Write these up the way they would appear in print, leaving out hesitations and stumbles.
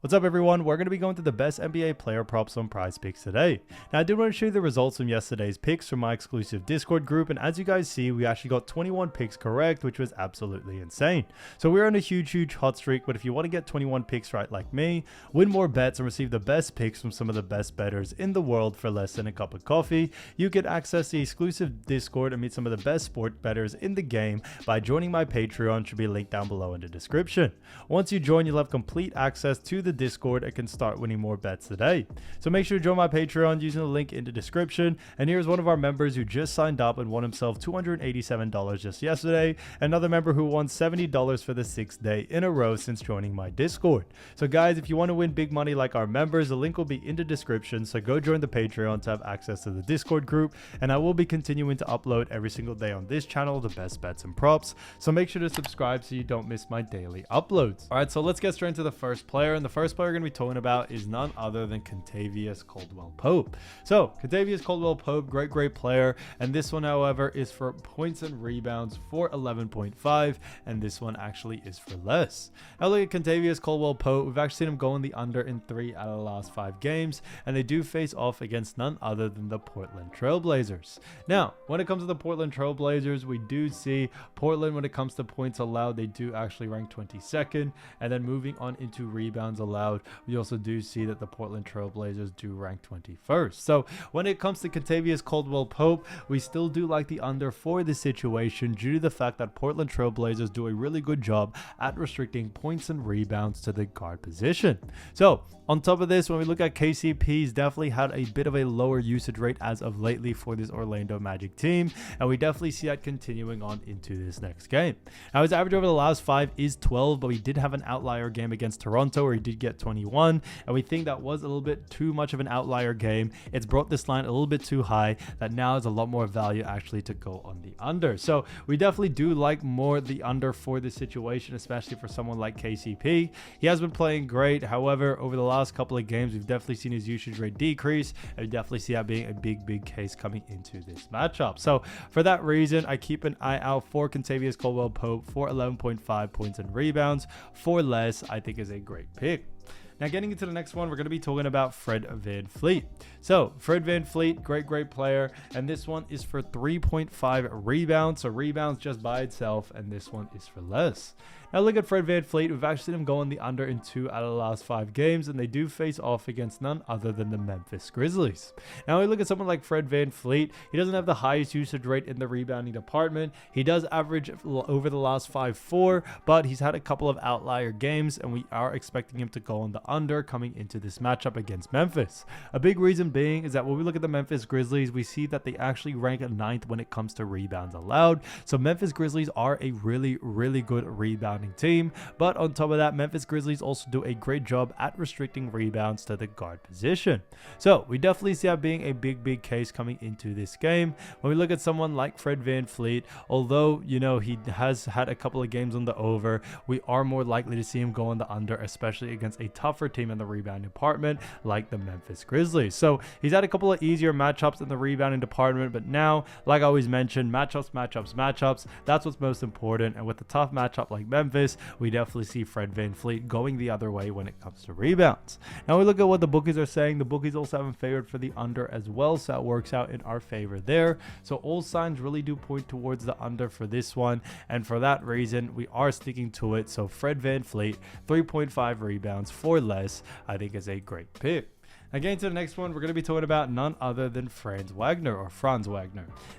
What's up everyone, we're going to be going through the best NBA player props on PrizePicks today. Now I did want to show you the results from yesterday's picks from my exclusive Discord group, and as you guys see, we actually got 21 picks correct, which was absolutely insane. So we're on a huge hot streak, but if you want to get 21 picks right like me, win more bets and receive the best picks from some of the best bettors in the world for less than a cup of coffee, you can access the exclusive Discord and meet some of the best sport bettors in the game by joining my Patreon, should be linked down below in the description. Once you join, you'll have complete access to the Discord and can start winning more bets today. So make sure to join my Patreon using the link in the description. And here's one of our members who just signed up and won himself $287 just yesterday. Another member who won $70 for the 6th day in a row since joining my Discord. So guys, if you want to win big money like our members, the link will be in the description. So go join the Patreon to have access to the Discord group. And I will be continuing to upload every single day on this channel the best bets and props. So make sure to subscribe so you don't miss my daily uploads. All right, so let's get straight into the first player. And the first player we're going to be talking about is none other than Kentavious Caldwell-Pope. So Kentavious Caldwell-Pope, great player, and this one however is for points and rebounds for 11.5, and this one actually is for less. Now look at Kentavious Caldwell-Pope. We've actually seen him go in the under in 3 out of the last 5 games, and they do face off against none other than the Portland Trail Blazers. Now when it comes to the Portland Trail Blazers, we do see Portland, when it comes to points allowed, they do actually rank 22nd, and then moving on into rebounds allowed, we also do see that the Portland Trail Blazers do rank 21st. So when it comes to Kentavious Caldwell-Pope, we still do like the under for this situation due to the fact that Portland Trail Blazers do a really good job at restricting points and rebounds to the guard position. So on top of this, when we look at KCP, he's definitely had a bit of a lower usage rate as of lately for this Orlando Magic team, and we definitely see that continuing on into this next game. Now his average over the last 5 is 12, but we did have an outlier game against Toronto where he did get 21, and we think that was a little bit too much of an outlier game. It's brought this line a little bit too high that now is a lot more value actually to go on the under. So we definitely do like more the under for this situation, especially for someone like KCP. He has been playing great. However, over the last couple of games, we've definitely seen his usage rate decrease, and we definitely see that being a big case coming into this matchup. So for that reason, I keep an eye out for Kentavious Caldwell-Pope for 11.5 points and rebounds for less. I think is a great pick. Now getting into the next one, we're going to be talking about Fred VanVleet. So Fred VanVleet, great player, and this one is for 3.5 rebounds. So rebounds just by itself, and this one is for less. Now look at Fred VanVleet. We've actually seen him go in the under in 2 out of the last 5 games, and they do face off against none other than the Memphis Grizzlies. Now we look at someone like Fred VanVleet. He doesn't have the highest usage rate in the rebounding department. He does average over the last 4, but he's had a couple of outlier games, and we are expecting him to go on the under coming into this matchup against Memphis. A big reason being is that when we look at the Memphis Grizzlies, we see that they actually rank 9th when it comes to rebounds allowed. So Memphis Grizzlies are a really good rebounding team, but on top of that, Memphis Grizzlies also do a great job at restricting rebounds to the guard position. So we definitely see that being a big case coming into this game. When we look at someone like Fred VanVleet, although you know he has had a couple of games on the over, we are more likely to see him go on the under, especially against a tougher team in the rebounding department like the Memphis Grizzlies. So he's had a couple of easier matchups in the rebounding department, but now, like I always mention, matchups, that's what's most important. And with a tough matchup like Memphis, we definitely see Fred VanVleet going the other way when it comes to rebounds. Now we look at what the bookies are saying. The bookies also have him favored for the under as well, so that works out in our favor there. So all signs really do point towards the under for this one, and for that reason we are sticking to it. So Fred VanVleet, 3.5 rebounds for less, I think is a great pick. Now getting to the next one, we're going to be talking about none other than Franz Wagner.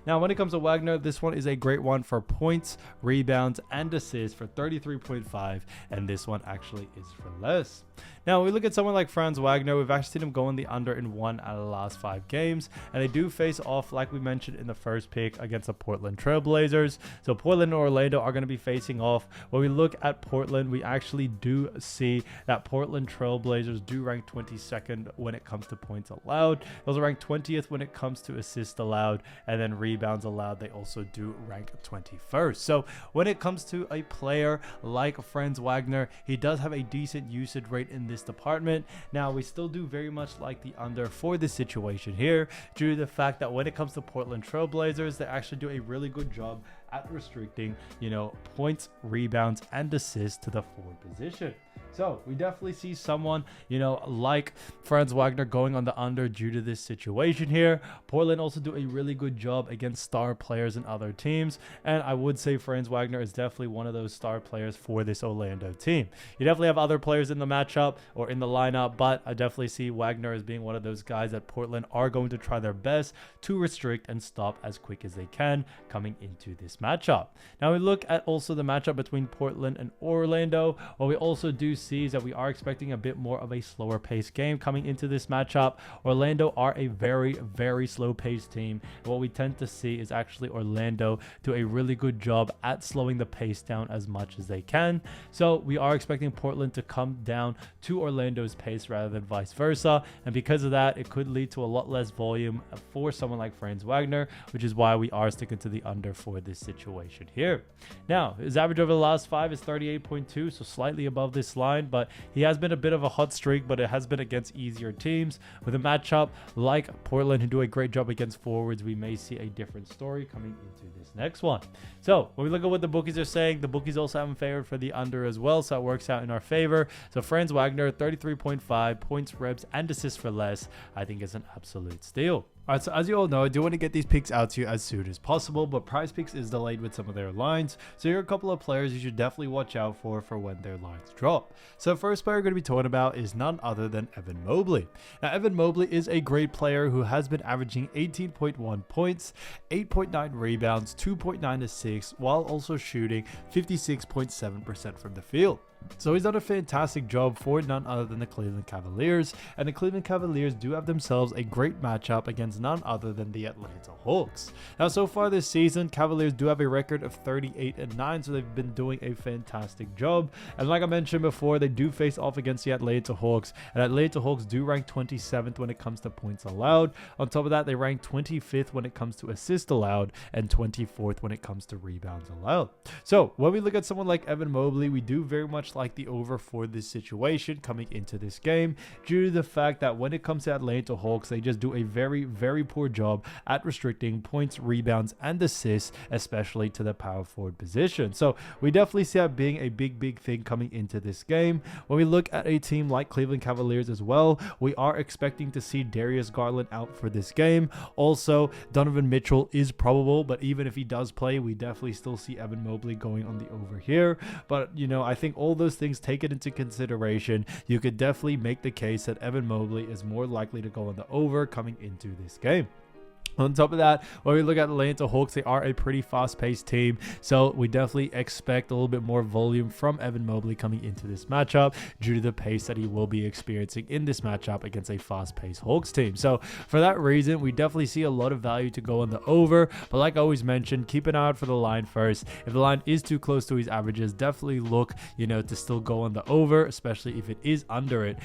Now when it comes to Wagner, this one is a great one for points, rebounds, and assists for 33.5, and this one actually is for less. Now we look at someone like Franz Wagner. We've actually seen him go in the under in 1 out of the last 5 games, and they do face off, like we mentioned in the first pick, against the Portland Trail Blazers. So Portland and Orlando are going to be facing off. When we look at Portland, we actually do see that Portland Trail Blazers do rank 22nd when it comes to points allowed. Those are ranked 20th when it comes to assists allowed, and then rebounds allowed, they also do rank 21st. So when it comes to a player like Franz Wagner, he does have a decent usage rate in this department. Now we still do very much like the under for this situation here, due to the fact that when it comes to Portland Trail Blazers, they actually do a really good job at restricting, points, rebounds, and assists to the forward position. So we definitely see someone, like Franz Wagner going on the under due to this situation here. Portland also do a really good job against star players and other teams. And I would say Franz Wagner is definitely one of those star players for this Orlando team. You definitely have other players in the matchup or in the lineup, but I definitely see Wagner as being one of those guys that Portland are going to try their best to restrict and stop as quick as they can coming into this matchup. Now we look at also the matchup between Portland and Orlando. What we also do see is that we are expecting a bit more of a slower paced game coming into this matchup. Orlando are a very, very slow paced team. And what we tend to see is actually Orlando do a really good job at slowing the pace down as much as they can. So we are expecting Portland to come down to Orlando's pace rather than vice versa. And because of that, it could lead to a lot less volume for someone like Franz Wagner, which is why we are sticking to the under for this situation here. Now, his average over the last 5 is 38.2, so slightly above this line, but he has been a bit of a hot streak, but it has been against easier teams. With a matchup like Portland, who do a great job against forwards, we may see a different story coming into this next one. So when we look at what the bookies are saying, the bookies also have him favored for the under as well, so it works out in our favor. So Franz Wagner, 33.5 points, rebs, and assists for less, I think is an absolute steal. Alright, so as you all know, I do want to get these picks out to you as soon as possible, but PrizePicks is delayed with some of their lines. So here are a couple of players you should definitely watch out for when their lines drop. So the first player we're going to be talking about is none other than Evan Mobley. Now, Evan Mobley is a great player who has been averaging 18.1 points, 8.9 rebounds, 2.9 assists, while also shooting 56.7% from the field. So he's done a fantastic job for none other than the Cleveland Cavaliers, and the Cleveland Cavaliers do have themselves a great matchup against none other than the Atlanta Hawks. Now, so far this season, Cavaliers do have a record of 38-9, so they've been doing a fantastic job. And like I mentioned before, they do face off against the Atlanta Hawks, and Atlanta Hawks do rank 27th when it comes to points allowed. On top of that, they rank 25th when it comes to assists allowed, and 24th when it comes to rebounds allowed. So when we look at someone like Evan Mobley, we do very much like the over for this situation coming into this game, due to the fact that when it comes to Atlanta Hawks, they just do a very, very poor job at restricting points, rebounds, and assists, especially to the power forward position. So we definitely see that being a big thing coming into this game. When we look at a team like Cleveland Cavaliers as well, we are expecting to see Darius Garland out for this game. Also, Donovan Mitchell is probable, but even if he does play, we definitely still see Evan Mobley going on the over here. But I think all those things taken into consideration, you could definitely make the case that Evan Mobley is more likely to go on the over coming into this game. On top of that, when we look at Atlanta Hawks, they are a pretty fast-paced team, so we definitely expect a little bit more volume from Evan Mobley coming into this matchup due to the pace that he will be experiencing in this matchup against a fast-paced Hawks team. So for that reason, we definitely see a lot of value to go on the over, but like I always mentioned, keep an eye out for the line first. If the line is too close to his averages, definitely look, to still go on the over, especially if it is under it.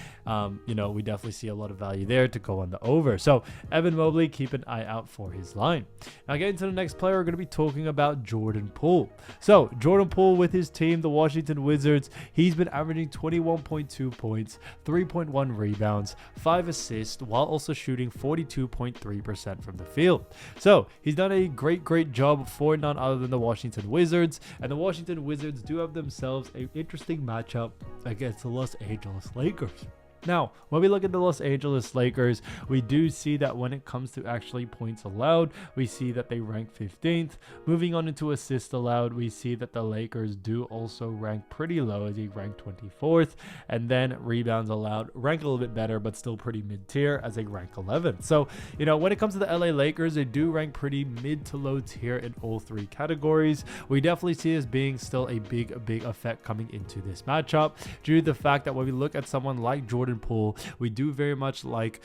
We definitely see a lot of value there to go on the over. So Evan Mobley, keep an eye out for his line. Now getting to the next player, we're going to be talking about Jordan Poole. So Jordan Poole with his team, the Washington Wizards, he's been averaging 21.2 points, 3.1 rebounds, 5 assists, while also shooting 42.3% from the field. So he's done a great job for none other than the Washington Wizards, and the Washington Wizards do have themselves an interesting matchup against the Los Angeles Lakers. Now, when we look at the Los Angeles Lakers, we do see that when it comes to actually points allowed, we see that they rank 15th. Moving on into assists allowed, we see that the Lakers do also rank pretty low, as they rank 24th. And then rebounds allowed rank a little bit better, but still pretty mid-tier, as they rank 11th. So, when it comes to the LA Lakers, they do rank pretty mid to low tier in all three categories. We definitely see this being still a big effect coming into this matchup, due to the fact that when we look at someone like Jordan Poole, we do very much like,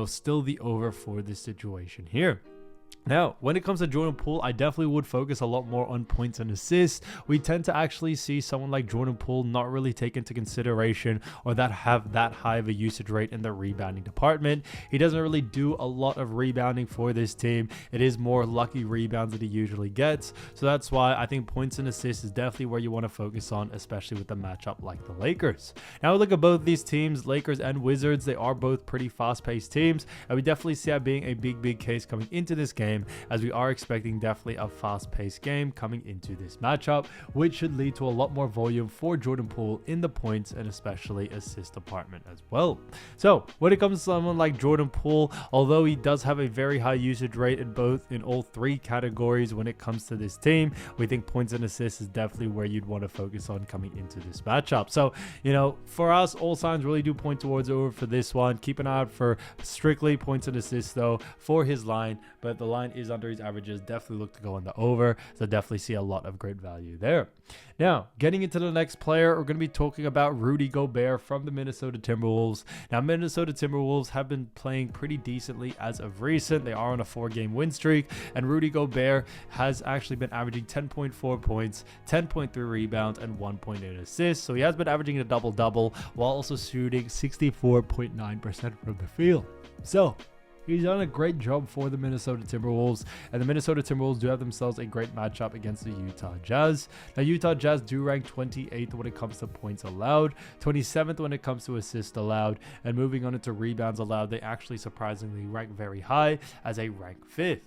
still the over for this situation here. Now, when it comes to Jordan Poole, I definitely would focus a lot more on points and assists. We tend to actually see someone like Jordan Poole not really take into consideration or that have that high of a usage rate in the rebounding department. He doesn't really do a lot of rebounding for this team. It is more lucky rebounds that he usually gets. So that's why I think points and assists is definitely where you want to focus on, especially with a matchup like the Lakers. Now, we look at both these teams, Lakers and Wizards. They are both pretty fast-paced teams, and we definitely see that being a big case coming into this game, as we are expecting definitely a fast-paced game coming into this matchup, which should lead to a lot more volume for Jordan Poole in the points and especially assist department as well. So when it comes to someone like Jordan Poole, although he does have a very high usage rate in all three categories when it comes to this team, we think points and assists is definitely where you'd want to focus on coming into this matchup. So, you know, for us, all signs really do point towards over for this one. Keep an eye out for strictly points and assists though for his line, but the line is under his averages. Definitely look to go on the over, so definitely see a lot of great value there. Now, getting into the next player, we're going to be talking about Rudy Gobert from the Minnesota Timberwolves. Now, Minnesota Timberwolves have been playing pretty decently as of recent. They are on a 4-game win streak, and Rudy Gobert has actually been averaging 10.4 points, 10.3 rebounds, and 1.8 assists. So he has been averaging a double-double while also shooting 64.9% from the field. So he's done a great job for the Minnesota Timberwolves, and the Minnesota Timberwolves do have themselves a great matchup against the Utah Jazz. Now, Utah Jazz do rank 28th when it comes to points allowed, 27th when it comes to assists allowed, and moving on into rebounds allowed, they actually surprisingly rank very high as a rank 5th.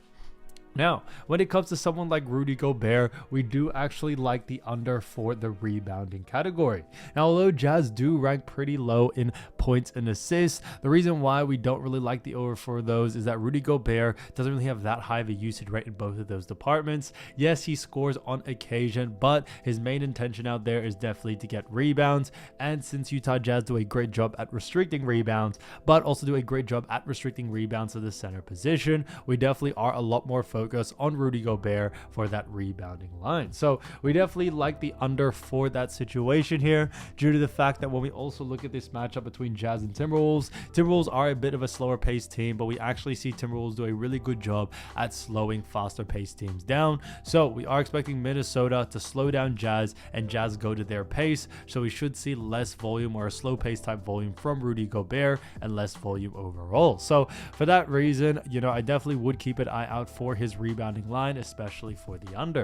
Now, when it comes to someone like Rudy Gobert, we do actually like the under for the rebounding category. Now, although Jazz do rank pretty low in points and assists, the reason why we don't really like the over for those is that Rudy Gobert doesn't really have that high of a usage rate in both of those departments. Yes, he scores on occasion, but his main intention out there is definitely to get rebounds. And since Utah Jazz do a great job at restricting rebounds, but also do a great job at restricting rebounds to the center position, we definitely are a lot more focused on Rudy Gobert for that rebounding line. So we definitely like the under for that situation here, due to the fact that when we also look at this matchup between Jazz and Timberwolves are a bit of a slower paced team, but we actually see Timberwolves do a really good job at slowing faster paced teams down. So we are expecting Minnesota to slow down Jazz and Jazz go to their pace. So we should see less volume or a slow pace type volume from Rudy Gobert and less volume overall. So for that reason, you know, I definitely would keep an eye out for his rebounding line, especially for the under.